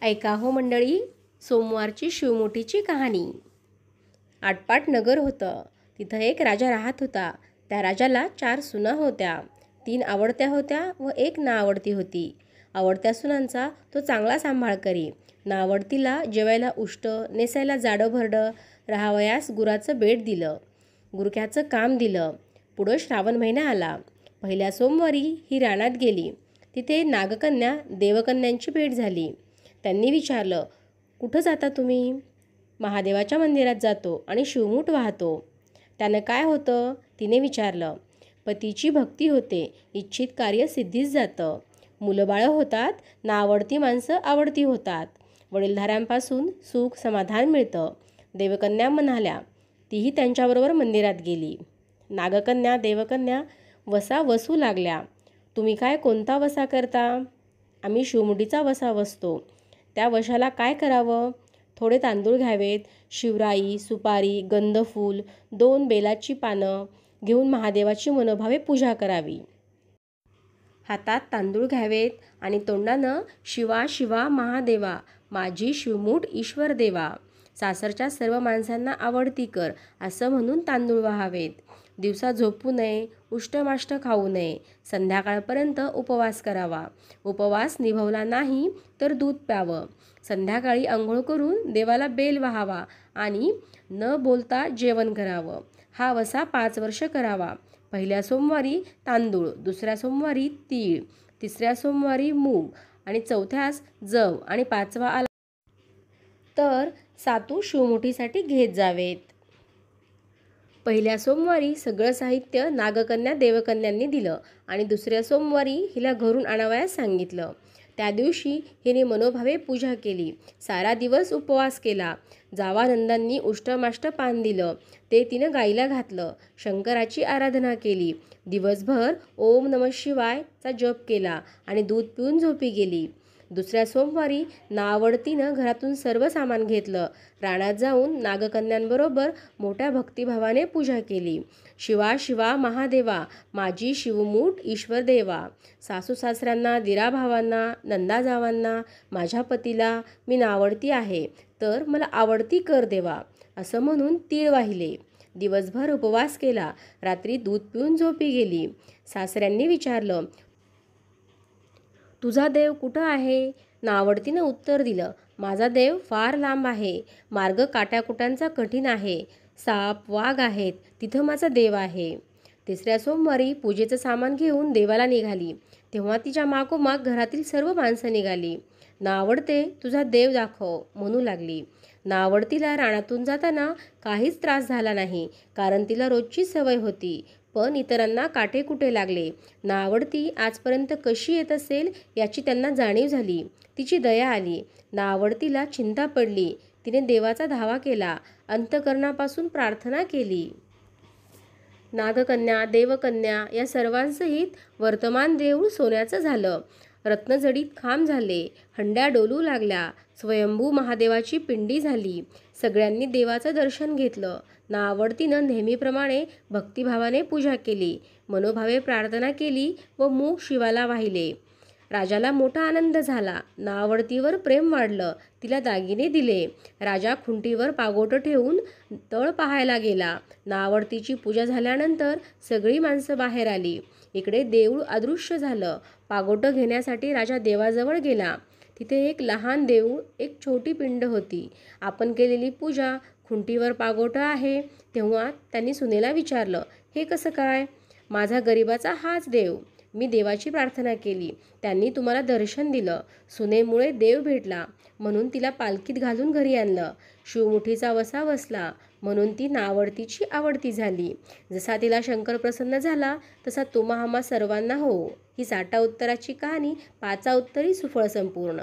ऐका हो मंडळी, सोमवारची शिवमुठीची कहाणी। आटपाट नगर होतं। तिथं एक राजा राहत होता। त्या राजाला 4 सुना होत्या। 3 आवडत्या होत्या व 1 नावडती होती। आवडत्या सुनांचा तो चांगला सांभाळ करी। नावडतीला जेवायला उष्ट, नेसायला जाडं भरडं, राहावयास गुराचं बेट दिलं, गुरख्याचं काम दिलं। पुढं श्रावण महिना आला। पहिल्या सोमवारी ही रानात गेली। तिथे नागकन्या देवकन्यांची भेट झाली। त्यांनी विचारलं, कुठं जाता तुम्ही? महादेवाच्या मंदिरात जातो आणि शिवमूठ वाहतो। त्यानं काय होतं? तिने विचारलं. पतीची भक्ती होते, इच्छित कार्य सिद्धीस जातं, मुलंबाळं होतात, नावडती माणसं आवडती होतात, वडीलधाऱ्यांपासून सुख समाधान मिळतं। देवकन्या म्हणाल्या। तीही त्यांच्याबरोबर मंदिरात गेली। नागकन्या देवकन्या वसा वसू लागल्या। तुम्ही काय कोणता वसा करता? आम्ही शिवमुठीचा वसा वसतो। त्या वशाला काय करावं? थोडे तांदूळ घ्यावेत, शिवराई, सुपारी, गंधफूल, 2 बेलाची पानं घेऊन महादेवाची मनोभावे पूजा करावी। हातात तांदूळ घ्यावेत आणि तोंडानं शिवा शिवा महादेवा, माझी शिवमूठ ईश्वर देवा, सासरच्या सर्व माणसांना आवडती कर, असं म्हणून तांदूळ वाहावेत। दिवसा झोपू नये, उष्टमाष्ट खाऊ नये, संध्याकाळपर्यंत उपवास करावा। उपवास निभवला नाही तर दूध प्यावं। संध्याकाळी आंघोळ करून देवाला बेल वाहावा आणि न बोलता जेवण करावं। हा वसा 5 वर्ष करावा। पहिल्या सोमवारी तांदूळ, दुसऱ्या सोमवारी तीळ, तिसऱ्या सोमवारी मूग आणि चौथ्यास जव आणि 5वा आला तर 7 शिवमुठीसाठी घेत जावेत। पहिल्या सोमवारी सगळं साहित्य नागकन्या देवकन्यांनी दिलं आणि दुसऱ्या सोमवारी हिला घरून आणावयास सांगितलं। त्या दिवशी हिने मनोभावे पूजा केली, सारा दिवस उपवास केला। जावानंदांनी उष्टमाष्ट पान दिलं, ते तिनं गाईला घातलं, शंकराची आराधना केली, दिवसभर ओम नमः शिवाय चा जप केला आणि दूध पिऊन झोपी गेली। दुसऱ्या सोमवारी नावडतीनं घरातून सर्व सामान घेतलं, रानात जाऊन नागकन्यांबरोबर मोठ्या भक्तिभावाने पूजा केली। शिवा शिवा महादेवा, माझी शिवमूठ ईश्वर देवा, सासू सासऱ्यांना, दिराभावांना, नंदाजावांना, माझ्या पतीला मी नावडती आहे, तर मला आवडती कर देवा, असं म्हणून तीळ वाहिले। दिवसभर उपवास केला, रात्री दूध पिऊन झोपी गेली। सासऱ्यांनी विचारलं, तुझा देव कुठं आहे? नावडतीनं उत्तर दिलं, माझा देव फार लांब आहे, मार्ग काट्याकुटांचा कठीण आहे, साप वाघ आहेत, तिथं माझा देव आहे। तिसऱ्या सोमवारी पूजेचं सामान घेऊन देवाला निघाली, तेव्हा तिच्या मागोमाग घरातील सर्व माणसं निघाली। नावडते, तुझा देव दाखव, म्हणू लागली। नावडतीला रानातून जाताना काहीच त्रास झाला नाही, कारण तिला रोजची सवय होती, पण इतरांना काटेकुटे लागले। नावडती आजपर्यंत कशी येत असेल याची त्यांना जाणीव झाली। तिची दया आली। नावडतीला चिंता पडली। तिने देवाचा धावा केला, अंतःकरणापासून प्रार्थना केली। नागकन्या देवकन्या या सर्वांसहित वर्तमान देऊळ सोन्याचं झालं, रत्नजडीत खांब झाले, हंड्या डोलू लागल्या, स्वयंभू महादेवाची पिंडी झाली। सगळ्यांनी देवाचं दर्शन घेतलं। नावडतीनं नेहमीप्रमाणे भक्तिभावाने पूजा केली, मनोभावे प्रार्थना केली व मूग शिवाला वाहिले। राजाला मोठा आनंद झाला। नावडतीवर प्रेम वाढलं, तिला दागिने दिले। राजा खुंटीवर पागोटं ठेवून तळ पाहायला गेला। नावडतीची पूजा झाल्यानंतर सगळी माणसं बाहेर आली। इकडे देऊळ अदृश्य झालं। पागोटं घेण्यासाठी राजा देवाजवळ गेला। तिथे एक लहान देऊळ, एक छोटी पिंड होती। आपण केलेली पूजा, खुंटीवर पागोटं आहे। तेव्हा त्यांनी सुनेला विचारलं, हे कसं काय? माझा गरिबाचा हाच देव, मी देवाची प्रार्थना केली, त्यांनी तुम्हाला दर्शन दिलं, सुनेमुळे देव भेटला, म्हणून तिला पालखीत घालून घरी आणलं, शिवमुठीचा वसा वसला, म्हणून ती नावडतीची आवडती झाली। जसा तिला शंकर प्रसन्न झाला, तसा तुम्हा आम्हा सर्वांना हो। ही 60 उत्तराची कहाणी 5 उत्तरी सुफळ संपूर्ण।